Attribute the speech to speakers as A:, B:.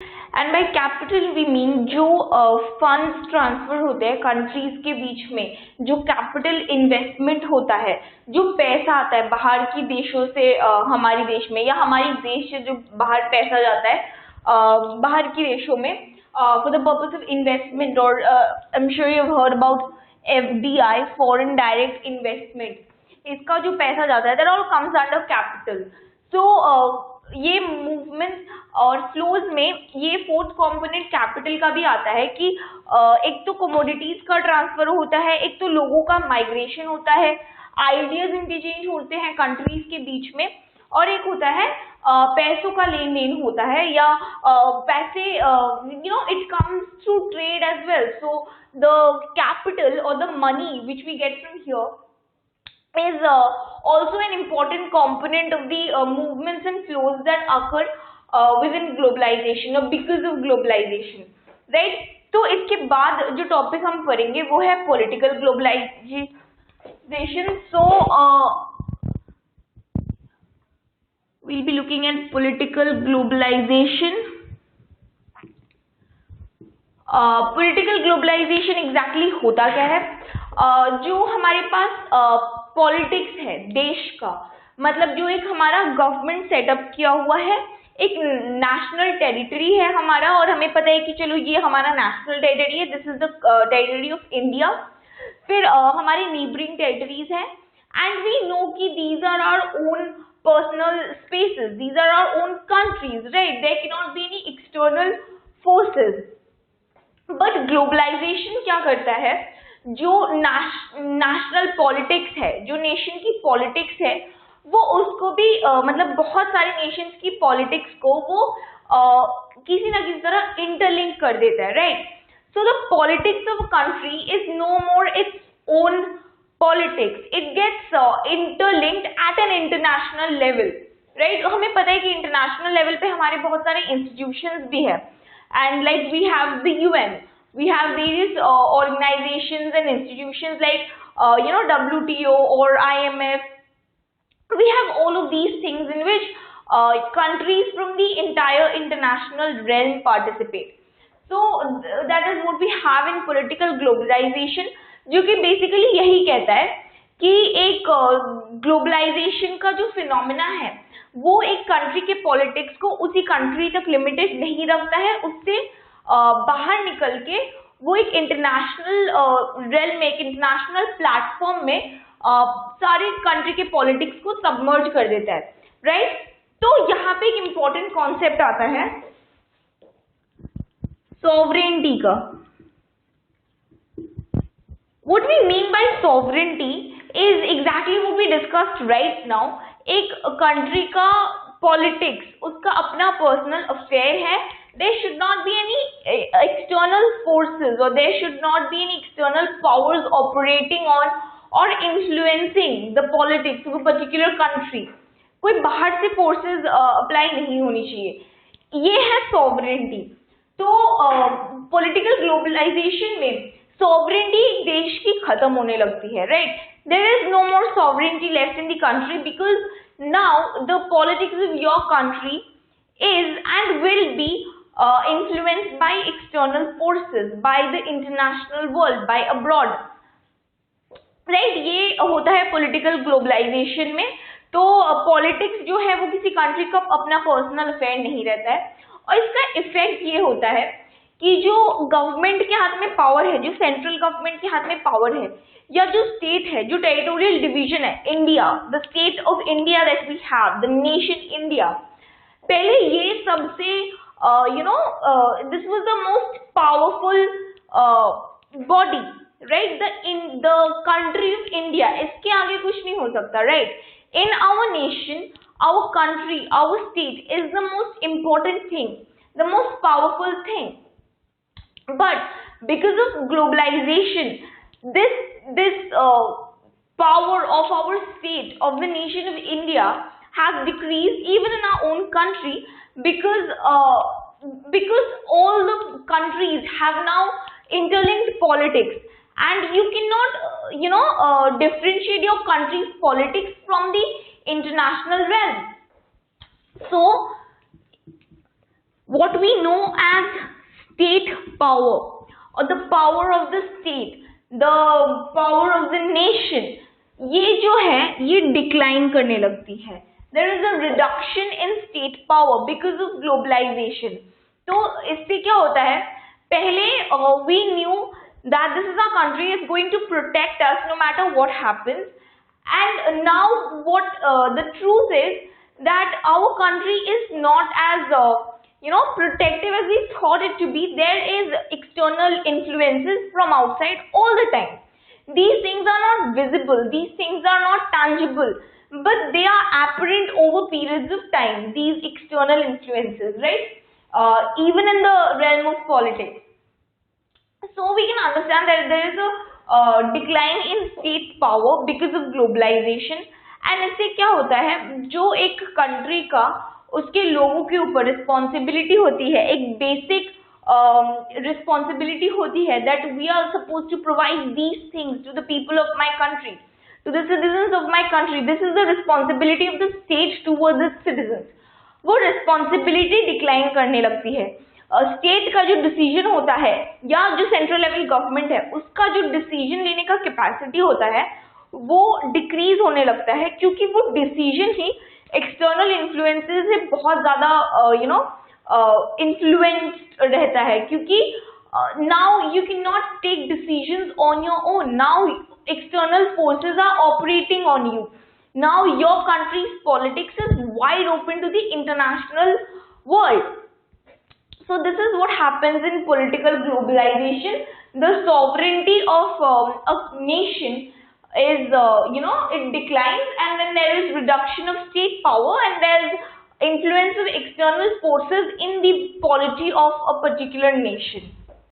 A: And by capital we mean जो funds transfer होते हैं कंट्रीज के बीच में, जो कैपिटल इन्वेस्टमेंट होता है, जो पैसा आता है बाहर की देशों से हमारे देश में, या हमारी देश से जो बाहर पैसा जाता है बाहर की देशों में for the purpose of investment, और I am sure you have heard about FDI, foreign direct investment, इसका जो पैसा जाता है that all comes under capital. So ये मूवमेंट और फ्लोज में ये फोर्थ कंपोनेंट कैपिटल का भी आता है कि एक तो कमोडिटीज का ट्रांसफर होता है, एक तो लोगों का माइग्रेशन होता है, आइडियाज इंटरचेंज होते हैं कंट्रीज के बीच में, और एक होता है पैसों का लेन देन होता है, या पैसे it comes through trade as well. So the capital और the money which we get from here is also an important component of the movements and flows that occur within globalization or because of globalization, right? तो इसके बाद जो topic हम पढ़ेंगे वो है political globalization. So we'll be looking at political globalization. Political globalization exactly होता क्या है? जो हमारे पास पॉलिटिक्स है देश का, मतलब जो एक हमारा गवर्नमेंट सेटअप किया हुआ है, एक नेशनल टेरिटरी है हमारा, और हमें पता है कि चलो ये हमारा नेशनल टेरिटरी है, this is the territory of India. फिर हमारे नीबरिंग टेरिटरीज है, एंड वी नो कि these are our own personal spaces, these are our own countries, right? There can not be any external forces. But globalisation क्या करता है, जो national politics है, जो नेशन की पॉलिटिक्स है, वो उसको भी मतलब बहुत सारे नेशंस की पॉलिटिक्स को वो किसी ना किसी तरह इंटरलिंक कर देता है, right? So the politics of a country is no more its own politics, it gets interlinked at an international level, right? हमें पता है कि इंटरनेशनल लेवल पे हमारे बहुत सारे इंस्टीट्यूशंस भी है, and like we have the UN, we have various organizations and institutions like WTO or IMF. We have all of these things in which countries from the entire international realm participate. So that is what we have in political globalization, जो कि basically यही कहता है कि एक globalisation का जो phenomena है वो एक कंट्री के पॉलिटिक्स को उसी कंट्री तक लिमिटेड नहीं रखता है, उससे बाहर निकल के वो एक इंटरनेशनल रेल में, एक इंटरनेशनल प्लेटफॉर्म में सारे कंट्री के पॉलिटिक्स को सबमर्ज कर देता है, राइट? तो यहाँ पे एक इम्पोर्टेंट कॉन्सेप्ट आता है सॉवरेनिटी का। What we mean by sovereignty is exactly what we discussed right now. एक कंट्री का पॉलिटिक्स उसका अपना पर्सनल अफेयर है, there should not be any external forces or there should not be any external powers operating on or influencing the politics of a particular country. कोई बाहर से forces apply नहीं होनी चाहिए, ये है sovereignty. तो political globalization में sovereignty देश की खत्म होने लगती है, right? There is no more sovereignty left in the country because now the politics of your country is and will be influenced by external forces, by the international world, by abroad, right? ये होता है political globalization में। तो politics जो है वो किसी country का अपना personal affair नहीं रहता है, और इसका effect ये होता है कि जो गवर्नमेंट के हाथ में पावर है, जो सेंट्रल गवर्नमेंट के हाथ में पावर है, या जो स्टेट है, जो टेरिटोरियल डिवीजन है, India, the state of India that we have, the nation India, पहले ये सबसे this was the most powerful body, right? The country of India, इसके आगे कुछ नहीं हो सकता, right? In our nation, our country, our state is the most important thing, the most powerful thing. But because of globalization, this power of our state, of the nation of India, has decreased even in our own country, because all the countries have now interlinked politics, and you cannot differentiate your country's politics from the international realm. So what we know as state power or the power of the state, the power of the nation, ये जो है ये decline करने लगती है. There is a reduction in state power because of globalization. तो इससे क्या होता है, पहले we knew that this is our country is going to protect us no matter what happens, and now what the truth is that our country is not as protective as we thought it to be. There is external influences from outside all the time. These things are not visible, these things are not tangible, but they are apparent over periods of time, these external influences, right? Even in the realm of politics. So we can understand that there is a decline in state power because of globalization. And इससे क्या होता है, जो एक country का उसके लोगों के ऊपर रिस्पॉन्सिबिलिटी होती है, एक बेसिक रिस्पॉन्सिबिलिटी होती है, that we are suppose to provide these things to the people of my country, to the citizens of my country. This is the responsibility of the state towards its citizens. वो responsibility decline करने लगती है. State का जो decision होता है या जो सेंट्रल लेवल गवर्नमेंट है उसका जो डिसीजन लेने का कैपेसिटी होता है वो डिक्रीज होने लगता है, क्योंकि वो डिसीजन ही एक्सटर्नल इन्फ्लुएंसेस से बहुत ज्यादा इन्फ्लुएंस्ड रहता है, क्योंकि now you can not take decisions on your own. Now external forces are operating on you. Now your country's politics is wide open to the international world. So this is what happens in political globalization. The sovereignty of a nation is, it declines, and then there is reduction of state power, and there is influence of external forces in the polity of a particular nation.